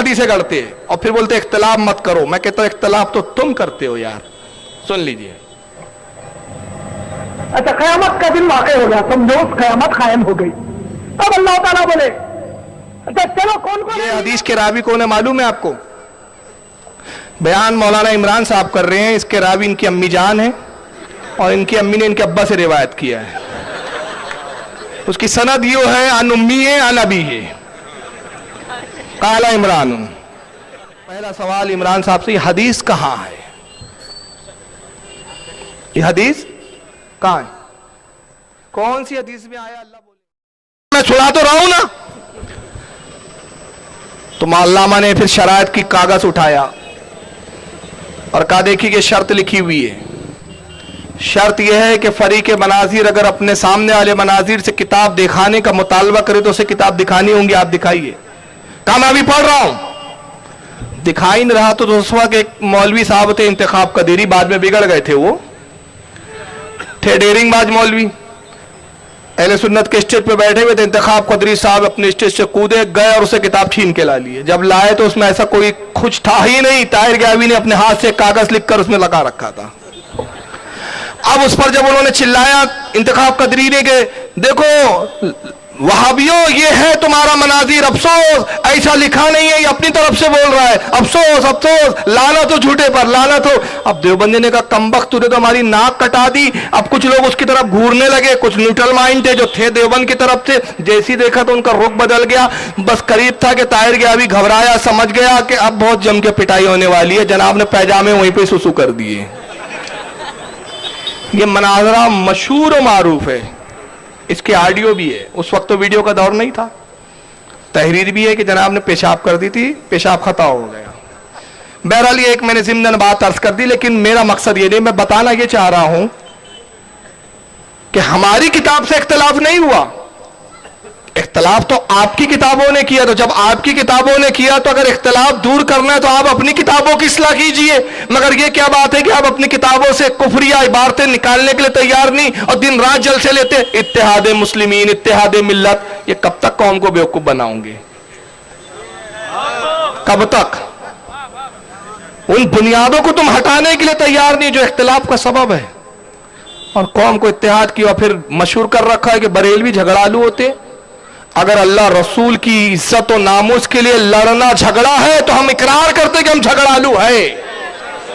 हदीसें गढ़ते हैं और फिर बोलते इख्तिलाफ मत करो। मैं कहता हूं इख्तिलाफ तो तुम करते हो यार। सुन लीजिए। अच्छा, क़यामत का दिन वाक़ई हो गया, समझो क़यामत कायम हो गई। अब अल्लाह ताला बोले अच्छा चलो कौन कौन, ये हदीस के रावी कौन है मालूम है आपको? बयान मौलाना इमरान साहब कर रहे हैं। इसके रावी इनकी अम्मी जान है और इनकी अम्मी ने इनके अब्बा से रिवायत किया है। उसकी सनद यो है अन उम्मी है अन अबी है। काला इमरान। पहला सवाल इमरान साहब से, ये हदीस कहां है? ये हदीस कहां है? कौन सी हदीस में आया? अल्लाह बोले मैं छुड़ा तो रहा हूं ना। तो मौलामा ने फिर शरायत की कागज उठाया और कहा देखिए कि शर्त लिखी हुई है। शर्त यह है कि फरीके मनाजिर अगर अपने सामने वाले मनाजिर से किताब दिखाने का मुतालबा करे तो उसे किताब दिखानी होंगी, आप दिखाइए। कहा मैं अभी पढ़ रहा हूं। दिखाई नहीं रहा तो उस वक्त एक मौलवी साहब थे इंतखाब कदीरी, बाद में बिगड़ गए थे, वो थे डेरिंगबाज मौलवी। अहले सुन्नत के स्टेज पे बैठे हुए थे, इंतखाब कदरी साहब अपने स्टेज से कूदे गए और उसे किताब छीन के ला लिए। जब लाए तो उसमें ऐसा कोई कुछ था ही नहीं। ताहिर गयावी ने अपने हाथ से कागज लिखकर उसमें लगा रखा था। अब उस पर जब उन्होंने चिल्लाया इंतखाब कदरी ने के देखो वहाबियों ये है तुम्हारा मनाजिर, अफसोस ऐसा लिखा नहीं है, ये अपनी तरफ से बोल रहा है, अफसोस अफसोस, लानत हो झूठे पर लानत हो। अब देवबंदी ने कहा कमबख्त तूने तो हमारी नाक कटा दी। अब कुछ लोग उसकी तरफ घूरने लगे, कुछ न्यूट्रल माइंड थे जो थे देवबंद की तरफ से। जैसी देखा तो उनका रुख बदल गया। बस करीब था कि ताहिर गयावी घबराया, समझ गया कि अब बहुत जम के पिटाई होने वाली है। जनाब ने पैजामे वहीं पे सुसु कर दिए। ये मनाजरा मशहूर और मारूफ है, इसके ऑडियो भी है। उस वक्त तो वीडियो का दौर नहीं था। तहरीर भी है कि जनाब ने पेशाब कर दी थी, पेशाब खता हो गया। बहरहाल ये एक मैंने ज़िम्नन बात अर्ज कर दी, लेकिन मेरा मकसद ये नहीं, मैं बताना ये चाह रहा हूं कि हमारी किताब से इख्तिलाफ नहीं हुआ। इख्तिलाफ तो आपकी किताबों ने किया। तो जब आपकी किताबों ने किया तो अगर इख्तिलाफ दूर करना है तो आप अपनी किताबों की इस्लाह कीजिए। मगर ये क्या बात है कि आप अपनी किताबों से कुफरिया इबारतें निकालने के लिए तैयार नहीं और दिन रात जलसे लेते। इत्तेहाद मुस्लिमीन, इत्तेहाद मिल्लत, ये कब तक कौम को बेवकूफ बनाओगे? कब तक? उन बुनियादों को तुम हटाने के लिए तैयार नहीं जो इख्तिलाफ का सबब है। और कौम को इत्तेहाद की और फिर मशहूर कर रखा है कि बरेलवी झगड़ालू होते। अगर अल्लाह रसूल की इज्जत और नामूस के लिए लड़ना झगड़ा है तो हम इकरार करते कि हम झगड़ालू है,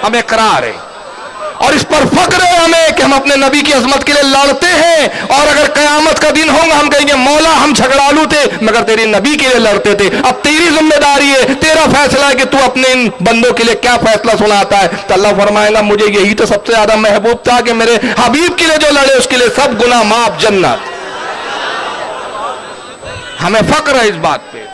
हमें इकरार है और इस पर फख्र है हमें कि हम अपने नबी की अजमत के लिए लड़ते हैं। और अगर कयामत का दिन होगा हम कहेंगे मौला हम झगड़ालू थे मगर तेरे नबी के लिए लड़ते थे। अब तेरी जिम्मेदारी है, तेरा फैसला है कि तू अपने इन बंदों के लिए क्या फैसला सुनाता है। तो अल्लाह फरमाएगा मुझे यही तो सबसे ज्यादा महबूब था कि मेरे हबीब के लिए जो लड़े उसके लिए सब गुनाह माफ, जन्नत। हमें फक्र है इस बात पे।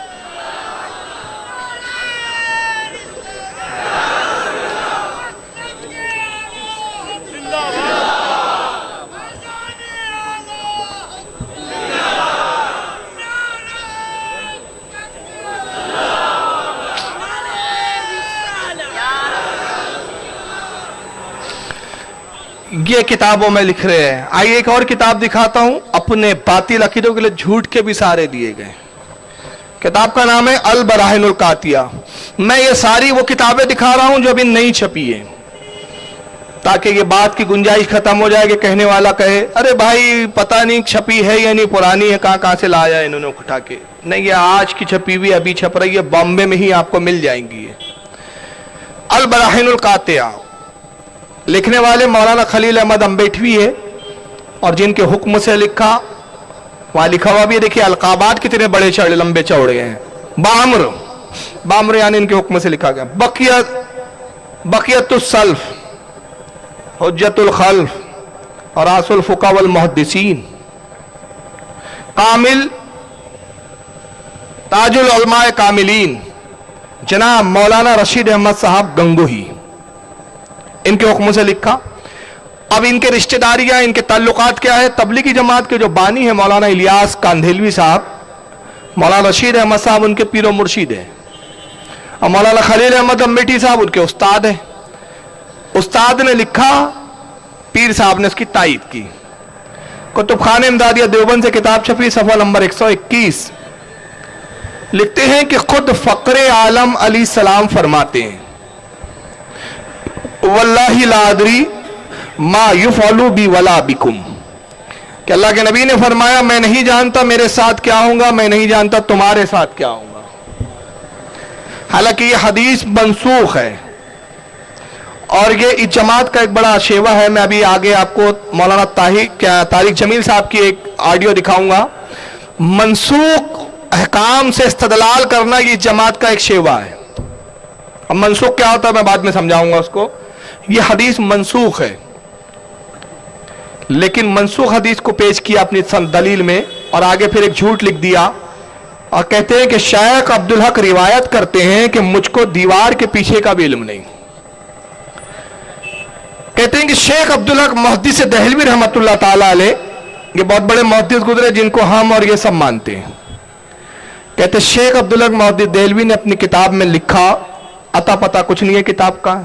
ये किताबों में लिख रहे हैं। आइए एक और किताब दिखाता हूं। अपने बातिल अकीदों के लिए झूठ के भी सहारे दिए गए। किताब का नाम है अल बराहिनुल कातिया। मैं ये सारी वो किताबें दिखा रहा हूं जो अभी नहीं छपी है, ताकि ये बात की गुंजाइश खत्म हो जाए कि कहने वाला कहे अरे भाई पता नहीं छपी है या नहीं, पुरानी है, कहां से लाया इन्होंने उठा के। नहीं, ये आज की छपी हुई अभी छप रही है, बॉम्बे में ही आपको मिल जाएंगी। अल बराहिनुल कातिया लिखने वाले मौलाना खलील अहमद अम्बेठवी है और जिनके हुक्म से लिखा वहां लिखा हुआ भी है। देखिए अलकाबात कितने बड़े चौड़े लंबे चौड़े हैं। बामर, बामर यानी इनके हुक्म से लिखा गया। बकियतुल सल्फ, हुज्जतुल खल्फ और आसुल फुका वल मुहद्दिसीन, कामिल ताजुल उलमाए कामिलीन जनाब मौलाना रशीद अहमद साहब गंगोही, इनके हुक्म से लिखा। अब इनके रिश्तेदारियां, इनके ताल्लुकात क्या है? तबलीगी जमात के जो बानी है मौलाना इलियास कांधेलवी साहब, मौलाना रशीद अहमद साहब उनके पीरो मुर्शिद है और मौलाना खलील अहमद अम्बेठी साहब उनके उस्ताद है। उस्ताद ने लिखा, पीर साहब ने उसकी तायीद की। कुतुब खाने इमदादिया देवबंद से किताब छपी, सफा नंबर 121। लिखते हैं कि खुद फक्रे आलम अली सलाम फरमाते हैं, वल्लाहि ला अदरी मा युफअलु बी वला बिकुम, कि अल्लाह के नबी ने फरमाया मैं नहीं जानता मेरे साथ क्या होगा, मैं नहीं जानता तुम्हारे साथ क्या होगा। हालांकि ये हदीस मनसूख है और ये इस जमात का एक बड़ा शेवा है। मैं अभी आगे आपको मौलाना तारिक जमील साहब की एक ऑडियो दिखाऊंगा। मनसूख अहकाम से इस्तदलाल करना ये जमात का एक शेवा है। अब मनसूख क्या होता है मैं बाद में समझाऊंगा उसको। ये हदीस मनसूख है, लेकिन मनसूख हदीस को पेश किया अपनी दलील में और आगे फिर एक झूठ लिख दिया और कहते हैं कि शेख अब्दुल हक रिवायत करते हैं कि मुझको दीवार के पीछे का भी इल्म नहीं। कहते हैं कि शेख अब्दुल हक मुहद्दिस दहलवी रहमतुल्लाह ताला अलैह, ये बहुत बड़े मुहद्दिस गुजरे जिनको हम और ये सब मानते हैं। कहते शेख अब्दुल हक मुहद्दिस दहलवी ने अपनी किताब में लिखा, अता पता कुछ नहीं है किताब का,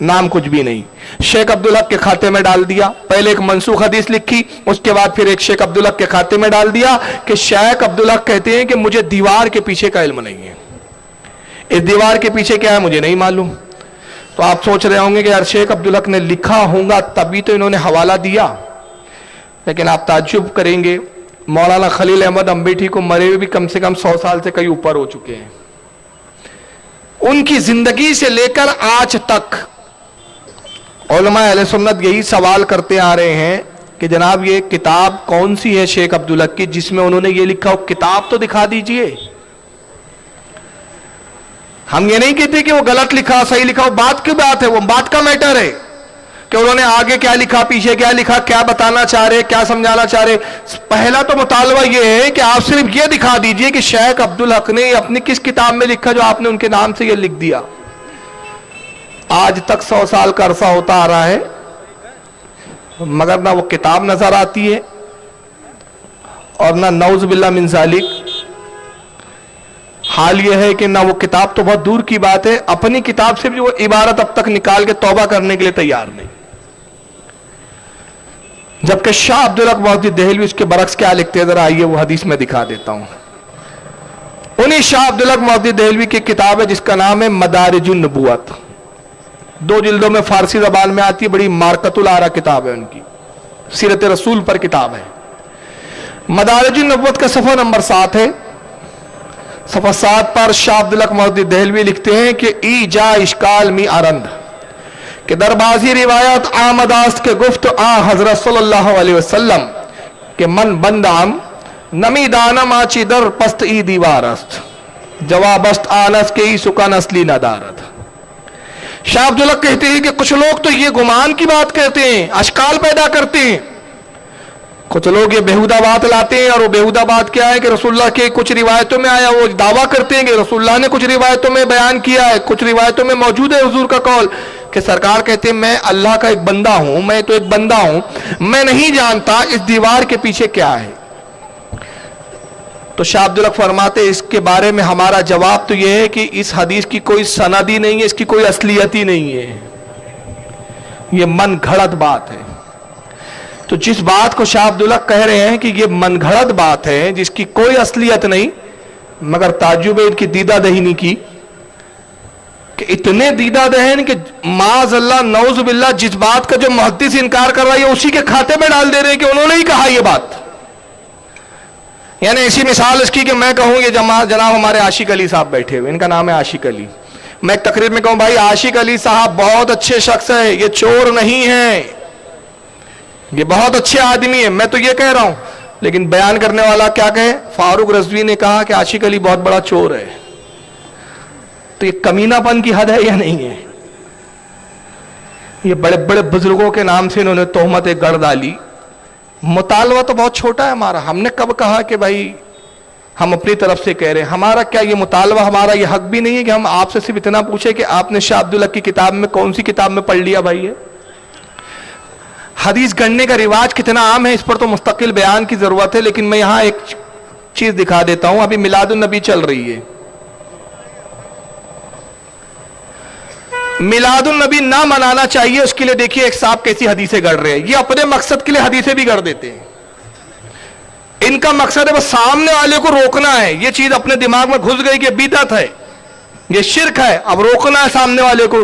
नाम कुछ भी नहीं, शेख अब्दुल हक के खाते में डाल दिया। पहले एक मनसूख हदीस लिखी, उसके बाद फिर एक शेख अब्दुल हक के खाते में डाल दिया कि शेख अब्दुल हक कहते हैं कि मुझे दीवार के पीछे का इल्म नहीं है। इस दीवार के पीछे क्या है मुझे नहीं मालूम। तो आप सोच रहे होंगे कि यार शेख अब्दुल हक ने लिखा होगा तभी तो इन्होंने हवाला दिया, लेकिन आप ताज्जुब करेंगे मौलाना खलील अहमद अम्बेठी को मरे हुए भी कम से कम 100 साल से कई ऊपर हो चुके हैं। उनकी जिंदगी से लेकर आज तक उलमा अहले सुन्नत यही सवाल करते आ रहे हैं कि जनाब ये किताब कौन सी है शेख अब्दुल हक की जिसमें उन्होंने ये लिखा हो, किताब तो दिखा दीजिए। हम ये नहीं कहते कि वो गलत लिखा सही लिखा, वो बात की बात है, वो बात का मैटर है कि उन्होंने आगे क्या लिखा पीछे क्या लिखा, क्या बताना चाह रहे, क्या समझाना चाह रहे। पहला तो मुतालबा ये है कि आप सिर्फ ये दिखा दीजिए कि शेख अब्दुल हक ने अपनी किस किताब में लिखा जो आपने उनके नाम से ये लिख दिया। आज तक 100 साल का अरसा होता आ रहा है मगर ना वो किताब नजर आती है और ना नौज बिल्ला मिन जालिक। हाल यह है कि ना वो किताब तो बहुत दूर की बात है, अपनी किताब से भी वो इबारत अब तक निकाल के तौबा करने के लिए तैयार नहीं। जबकि शाह अब्दुल हक मुहद्दिस दहलवी उसके बरक्स क्या लिखते हैं, जरा आइए वो हदीस में दिखा देता हूं। उन्हीं शाह अब्दुल हक मुहद्दिस दहलवी की किताब है जिसका नाम है मदारिजुन नबुव्वत, 2 जिल्दों में फारसी जबान में आती है, बड़ी मारकतुल आरा किताब है उनकी, सीरत रसूल पर किताब है। मदारिजुन नबुव्वत का सफा नंबर 7 है। सफा 7 पर शाह अब्दुल हक मुहद्दिस दहलवी लिखते हैं कि ईजा इश्काल मी अरंद कि दरबाजी रिवायत आमदास्त के गुफ्त आ हजरत सल्लल्लाहु अलैहि वसल्लम के मन बंदाम नमी दानम आची दर पस्त ई दीवारस्त जवाबस्त आनस के ई सुकान असली नदारत। शाह अब्दुल हक कहते हैं कि कुछ लोग तो ये गुमान की बात कहते हैं, अशकाल पैदा करते हैं। कुछ लोग ये बेहुदा बात लाते हैं और वो बेहुदा बात क्या है कि रसूलुल्लाह के कुछ रिवायतों में आया, वो दावा करते हैं कि रसूलुल्लाह ने कुछ रिवायतों में बयान किया है, कुछ रिवायतों में मौजूद है हुजूर का कौल कि सरकार कहते हैं मैं अल्लाह का एक बंदा हूं, मैं तो एक बंदा हूं, मैं नहीं जानता इस दीवार के पीछे क्या है। तो शाह अब्दुल हक फरमाते इसके बारे में हमारा जवाब तो यह है कि इस हदीस की कोई सनदी नहीं है, इसकी कोई असलियत ही नहीं है, ये मन घड़त बात है। तो जिस बात को शाह अब्दुल हक कह रहे हैं कि ये मन घड़त बात है जिसकी कोई असलियत नहीं, मगर ताज्जुब है इनकी दीदा दहीनी की कि इतने दीदा दहन कि माज अल्लाह नौज बिल्ला जिस बात का जो मुहद्दिस इनकार कर रहा है उसी के खाते में डाल दे रहे हैं कि उन्होंने ही कहा ये बात। यानी ऐसी मिसाल इसकी कि मैं कहूं ये जनाब हमारे आशिक अली साहब बैठे हुए, इनका नाम है आशिक अली, मैं एक तकरीर में कहूं भाई आशिक अली साहब बहुत अच्छे शख्स है, ये चोर नहीं है, ये बहुत अच्छे आदमी है, मैं तो ये कह रहा हूं, लेकिन बयान करने वाला क्या कहे, फारूक रज़वी ने कहा कि आशिक अली बहुत बड़ा चोर है। तो ये कमीनापन की हद है या नहीं है? ये बड़े बड़े बुजुर्गों के नाम से इन्होंने तोहमत गढ़ डाली। मुतालबा तो बहुत छोटा है हमारा, हमने कब कहा कि भाई हम अपनी तरफ से कह रहे हैं, हमारा क्या ये मुतालबा, हमारा ये हक भी नहीं है कि हम आपसे सिर्फ इतना पूछे कि आपने शाह अब्दुल हक की किताब में कौन सी किताब में पढ़ लिया भाई है। हदीस गढ़ने का रिवाज कितना आम है इस पर तो मुस्तकिल बयान की जरूरत है, लेकिन मैं यहां एक चीज दिखा देता हूं। अभी मिलादुन नबी चल रही है, मिलादुन नबी ना मनाना चाहिए उसके लिए देखिए एक साहब कैसी हदीसें गढ़ रहे हैं, ये अपने मकसद के लिए हदीसें भी गढ़ देते हैं। इनका का मकसद है बस सामने वाले को रोकना है। ये चीज अपने दिमाग में घुस गई कि बिदअत है, ये शिर्क है, अब रोकना है सामने वाले को।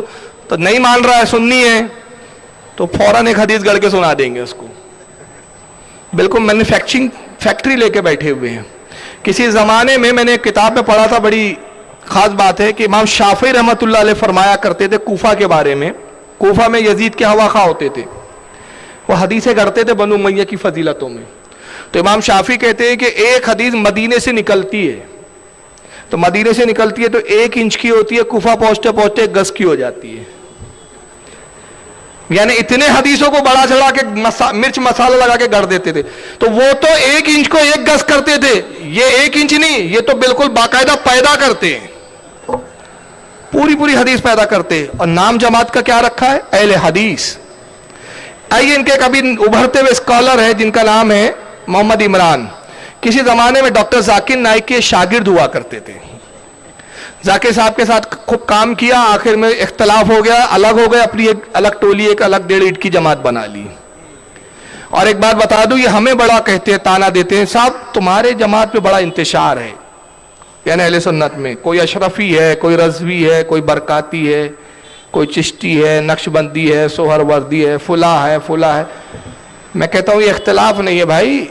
तो नहीं मान रहा है, सुन्नी है, तो फौरन एक हदीस गढ़ के सुना देंगे उसको। बिल्कुल मैन्युफैक्चरिंग फैक्ट्री लेके बैठे हुए हैं। किसी जमाने में मैंने एक किताब में पढ़ा था, बड़ी खास बात है कि इमाम शाफी रहमतुल्लाह अलैह फरमाया करते थे कूफा के बारे में। कूफा में यजीद के हवाखा होते थे, वो हदीसें गढ़ते थे बनु उमैया की फजीलतों में। तो इमाम शाफी कहते हैं कि एक हदीस मदीने से निकलती है, तो मदीने से निकलती है तो 1 इंच की होती है, कूफा पहुंचते पहुंचते 1 गज की हो जाती है। यानी इतने हदीसों को बड़ा चढ़ा के मिर्च मसाला लगा के गढ़ देते थे। तो वो तो 1 इंच को 1 गज करते थे, ये 1 इंच नहीं, ये तो बिल्कुल बाकायदा पैदा करते हैं, पूरी पूरी हदीस पैदा करते हैं। और नाम जमात का क्या रखा है? अहले हदीस। आइए, इनके कभी उभरते हुए स्कॉलर है जिनका नाम है मोहम्मद इमरान। किसी जमाने में डॉक्टर जाकिर नाइक के शागिर्द हुआ करते थे। जाकिर साहब के साथ खूब काम किया, आखिर में इख्तलाफ हो गया, अलग हो गए, अपनी एक अलग टोली, एक अलग 1.5 ईंट की जमात बना ली। और एक बात बता दूं, ये हमें बड़ा कहते हैं, ताना देते हैं, साहब तुम्हारे जमात में बड़ा इंतशार है, यानी अहले सुन्नत में कोई अशरफी है, कोई रज़वी है, कोई बरकाती है, कोई चिश्ती है, नक्शबंदी है, सोहरवर्दी है, फुला है, फुला है। मैं कहता हूं ये इख्तलाफ नहीं है भाई,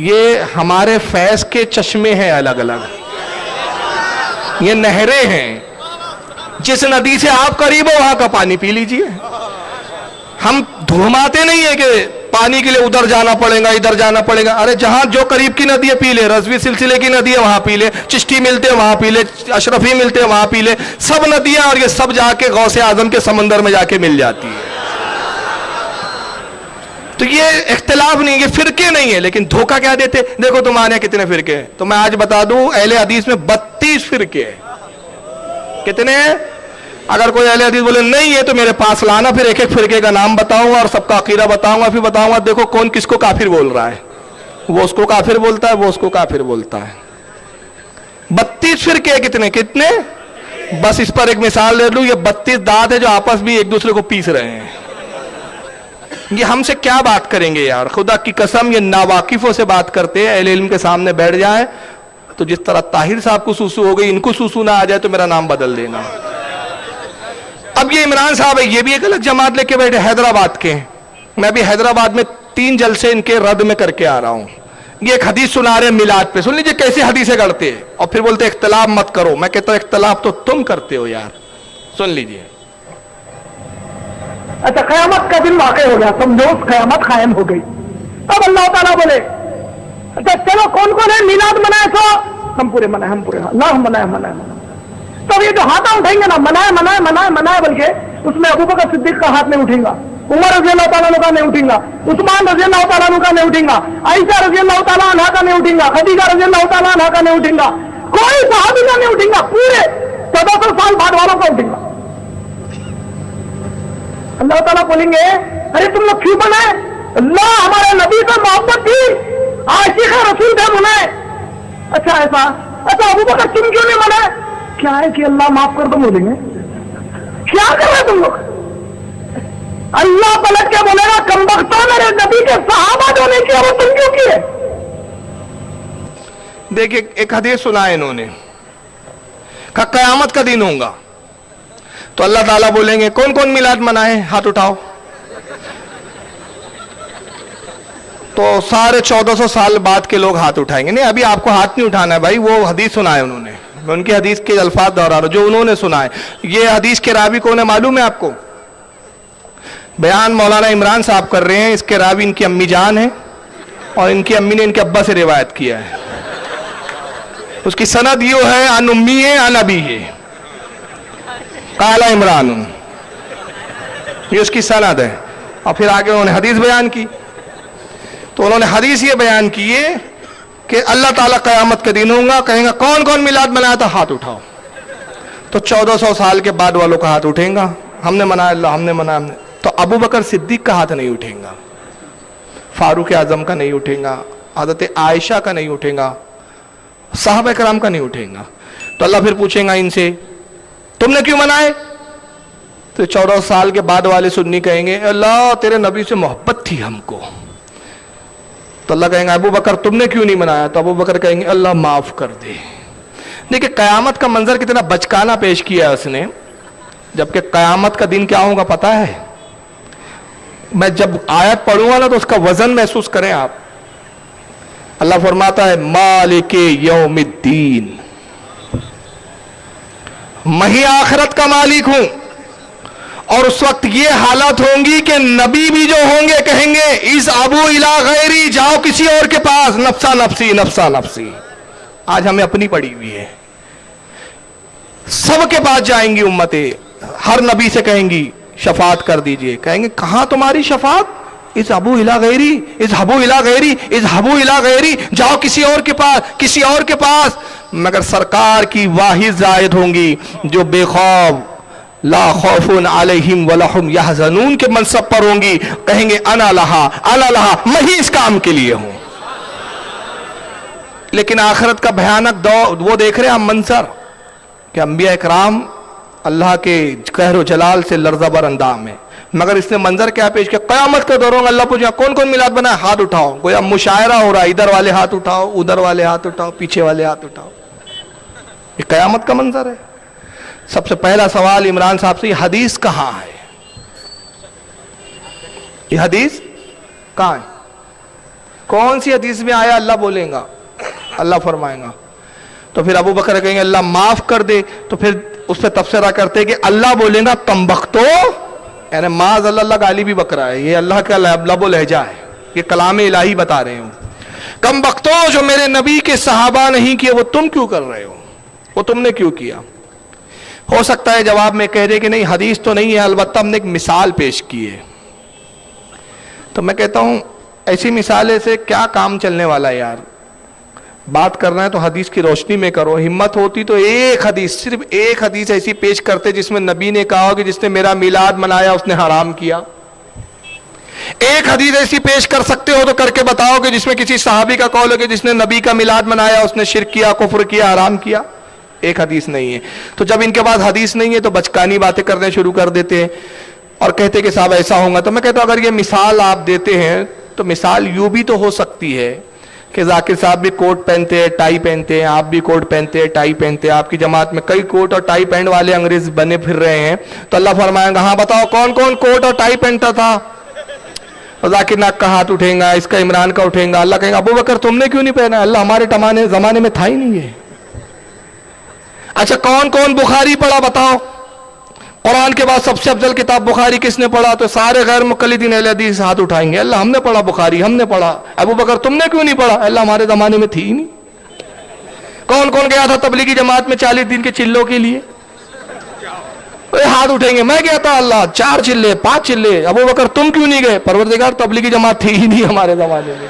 ये हमारे फैज के चश्मे हैं अलग अलग, ये नहरें हैं। जिस नदी से आप करीब हो वहां का पानी पी लीजिए। हम घुमाते नहीं है कि पानी के लिए उधर जाना पड़ेगा, इधर जाना पड़ेगा। अरे जहां जो करीब की नदी है पी ले, रज़वी सिलसिले की नदी है वहां पी ले, चिश्ती मिलते हैं वहां पी ले, अशरफी मिलते हैं वहां पी ले, सब नदियां, और ये सब जाके गौसे आजम के समंदर में जाके मिल जाती है। तो ये इख्तिलाफ नहीं, ये फिरके नहीं है। लेकिन धोखा क्या देते, देखो तुम्हारे कितने फिरके हैं। तो मैं आज बता दूं, अहले हदीस में 32 फिरके हैं। कितने हैं? अगर कोई अहले हदीस बोले नहीं है तो मेरे पास लाना, फिर एक एक फिरके का नाम बताऊंगा और सबका अकीदा बताऊंगा, फिर बताऊंगा देखो कौन किसको काफिर बोल रहा है। वो उसको काफिर बोलता है, वो उसको काफिर बोलता है। 32 फिरके कितने कितने? बस इस पर एक मिसाल ले लूं, ये 32 दांत है जो आपस में एक दूसरे को पीस रहे हैं। ये हमसे क्या बात करेंगे यार, खुदा की कसम, ये नावाकिफों से बात करते हैं। अहले इल्म के सामने बैठ जाए तो जिस तरह ताहिर साहब को सूसू हो गई, इनको सूसू ना आ जाए तो मेरा नाम बदल देना। अब ये इमरान साहब है, ये भी एक अलग जमात लेके बैठे, हैदराबाद के। मैं भी हैदराबाद में 3 जलसे इनके रद्द में करके आ रहा हूं। ये एक हदीस सुना रहे मिलाद पे, सुन लीजिए कैसे हदीसें गढ़ते हैं, और फिर बोलते इख्तलाफ मत करो। मैं कहता हूं इख्तलाफ तो तुम करते हो यार। सुन लीजिए। अच्छा, क़यामत का दिन वाक़ई हो गया, समझो क़यामत कायम हो गई। अब अल्लाह ताला बोले अच्छा चलो कौन कौन है मिलाद मनाए? तो हम पूरे मनाए, हम पूरे अल्लाह मनाए मनाए मनाए। तो ये जो हाथ उठाएंगे ना, मनाए मनाए मनाए मनाए, बल्कि उसमें अबू बकर सिद्दीक का हाथ नहीं उठेगा, उमर रज़ी अल्लाह ताला का नहीं उठेगा, उस्मान रज़ी अल्लाह ताला का नहीं उठेगा, आयशा रज़ी अल्लाह ताला अन्हा का नहीं उठेगा, खदीजा रज़ी अल्लाह ताला अन्हा का नहीं उठेगा, कोई सहाबी का नहीं उठेगा, पूरे 1400 साल बाद वालों का उठेगा। अल्लाह ताला बोलेंगे अरे तुम लोग क्यों बनाए? अल्लाह हमारे नबी से मोहब्बत थी, आशिक़ रसूल थे बनाए। अच्छा ऐसा? अच्छा अबू बकर तुम क्यों नहीं बनाए? क्या है कि अल्लाह माफ कर दो, बोलेंगे क्या कर रहे तुम लोग? अल्लाह पलट के बोलेगा कमबख्तों, मेरे नबी के सहाबा जो नहीं किया वो तुम क्यों किए? देखिए एक हदीस सुना है इन्होंने, कहा क़यामत का दिन होगा तो अल्लाह ताला बोलेंगे कौन कौन मिलाद मनाए, हाथ उठाओ। तो सारे 1400 साल बाद के लोग हाथ उठाएंगे। नहीं, अभी आपको हाथ नहीं उठाना है भाई, वो हदीस सुना है उन्होंने, मैं उनकी हदीस के अल्फाज दोहरा रहा हूं जो उन्होंने सुना है। ये हदीस के रावी कौन है मालूम है आपको? बयान मौलाना इमरान साहब कर रहे हैं। इसके रावी इनकी अम्मी जान है और इनकी अम्मी ने इनके अब्बा से रिवायत किया है। उसकी सनद यो है अन उम्मी है अन अबी है, काला इमरान, ये उसकी सनद है। और फिर आगे उन्होंने हदीस बयान की, तो उन्होंने हदीस ये बयान की है कि अल्लाह ताला क़यामत के दिन होगा, कहेगा कौन कौन मिलाद मनाया था, हाथ उठाओ। तो 1400 साल के बाद वालों का हाथ उठेगा, हमने मनाया, अल्लाह हमने मनाया, हमने। तो अबू बकर सिद्दीक का हाथ नहीं उठेगा, फारूक आजम का नहीं उठेगा, हज़रत आयशा का नहीं उठेगा, साहबा कराम का नहीं उठेगा। तो अल्लाह फिर पूछेगा इनसे तुमने क्यों मनाए? तो 14 साल के बाद वाले सुन्नी कहेंगे अल्लाह तेरे नबी से मोहब्बत थी हमको, تو اللہ کہیں گے ابو بکر تم نے کیوں نہیں منایا؟ تو ابو بکر کہیں گے اللہ معاف کر دے۔ دیکھیں قیامت کا منظر کتنا بچکانہ پیش کیا ہے اس نے، جبکہ قیامت کا دن کیا ہوگا پتا ہے؟ میں جب آیت پڑھوں گا نا تو اس کا وزن محسوس کریں آپ۔ اللہ فرماتا ہے مالک یوم الدین، میں ہی آخرت کا مالک ہوں، اور اس وقت یہ حالت ہوں گی کہ نبی بھی جو ہوں گے کہیں گے اذهبوا الی غیری، جاؤ کسی اور کے پاس، نفسا نفسی نفسا نفسی۔ آج ہمیں اپنی پڑی ہوئی ہے، سب کے پاس جائیں گی امتیں، ہر نبی سے کہیں گی شفاعت کر دیجئے، کہیں گے کہاں تمہاری شفاعت؟ اذهبوا الی غیری اذهبوا الی غیری اذهبوا الی غیری، جاؤ کسی اور کے پاس، کسی اور کے پاس۔ مگر سرکار کی واحد زائد ہوں گی جو بے خوف لا خوف علیہم ولا ہم یحزنون کے منصب پر ہوں گی، کہیں گے انا لہا انا لہا، میں ہی اس کام کے لیے ہوں۔ لیکن آخرت کا بھیانک وہ دیکھ رہے ہیں ہم منظر کہ انبیاء اکرام اللہ کے قہر و جلال سے لرزہ بر اندام ہے، مگر اس نے منظر کیا پیش کیا؟ قیامت کے دوروں میں اللہ پوچھا کون کون میلاد بنایا؟ ہاتھ اٹھاؤ۔ گویا مشاعرہ ہو رہا ہے، ادھر والے ہاتھ اٹھاؤ، ادھر والے ہاتھ اٹھاؤ، پیچھے والے ہاتھ اٹھاؤ۔ یہ قیامت کا منظر ہے۔ سب سے پہلا سوال عمران صاحب سے، یہ حدیث کہاں ہے؟ یہ حدیث کہاں ہے؟ کون سی حدیث میں آیا اللہ بولیں گا، اللہ فرمائیں گا؟ تو پھر ابو بکر کہیں گے اللہ معاف کر دے، تو پھر اس پہ تبصرہ کرتے کہ اللہ بولیں گا کم بختو، یعنی معاذ اللہ گالی بھی بکرا ہے، یہ اللہ کا لب و لہجہ ہے، یہ کلام الہی بتا رہے ہوں۔ کم بختو، جو میرے نبی کے صحابہ نہیں کیے وہ تم کیوں کر رہے ہو، وہ تم نے کیوں کیا؟ ہو سکتا ہے جواب میں کہہ دے کہ نہیں حدیث تو نہیں ہے، البتہ ہم نے ایک مثال پیش کی ہے۔ تو میں کہتا ہوں ایسی مثالیں سے کیا کام چلنے والا ہے یار؟ بات کرنا ہے تو حدیث کی روشنی میں کرو، ہمت ہوتی تو ایک حدیث، صرف ایک حدیث ایسی پیش کرتے جس میں نبی نے کہا کہ جس نے میرا میلاد منایا اس نے حرام کیا۔ ایک حدیث ایسی پیش کر سکتے ہو تو کر کے بتاؤ کہ جس میں کسی صحابی کا قول ہے کہ جس نے نبی کا میلاد منایا اس نے شرک کیا، کفر کیا، حرام کیا۔ ایک حدیث نہیں ہے۔ تو جب ان کے بعد حدیث نہیں ہے تو بچکانی باتیں کرنے شروع کر دیتے ہیں اور کہتے کہ صاحب ایسا ہوگا۔ تو میں کہتا ہوں اگر یہ مثال آپ دیتے ہیں تو مثال یوں بھی تو ہو سکتی ہے کہ ذاکر صاحب بھی کوٹ پہنتے ہیں، ٹائی پہنتے ہیں، آپ بھی کوٹ پہنتے ہیں، ٹائی پہنتے ہیں، آپ کی جماعت میں کئی کوٹ اور ٹائی پہننے والے انگریز بنے پھر رہے ہیں، تو اللہ فرمائے گا ہاں بتاؤ کون کون کوٹ اور ٹائی پہنتا تھا؟ ذاکر ناک کا ہاتھ اٹھیں گا، اس کا عمران کا اٹھیں گا، اللہ کہیں گا ابو بکر تم نے کیوں نہیں پہنا؟ اللہ ہمارے زمانے میں تھا ہی نہیں ہے۔ اچھا کون کون بخاری پڑھا بتاؤ؟ قرآن کے بعد سب سے افضل کتاب بخاری کس نے پڑھا؟ تو سارے غیر مقلدین اہل حدیث ہاتھ اٹھائیں گے، اللہ ہم نے پڑھا بخاری، ہم نے پڑھا۔ ابو بکر تم نے کیوں نہیں پڑھا؟ اللہ ہمارے زمانے میں تھی ہی نہیں۔ کون کون گیا تھا تبلیغی جماعت میں 40 دن کے چلوں کے لیے؟ ہاتھ اٹھیں گے، میں گیا تھا اللہ، 4 چلے 5 چلے۔ ابو بکر تم کیوں نہیں گئے؟ پروردگار تبلیغی جماعت تھی ہی نہیں ہمارے زمانے میں۔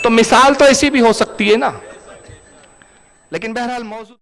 تو مثال تو ایسی بھی ہو سکتی ہے نا، لیکن بہرحال موضوع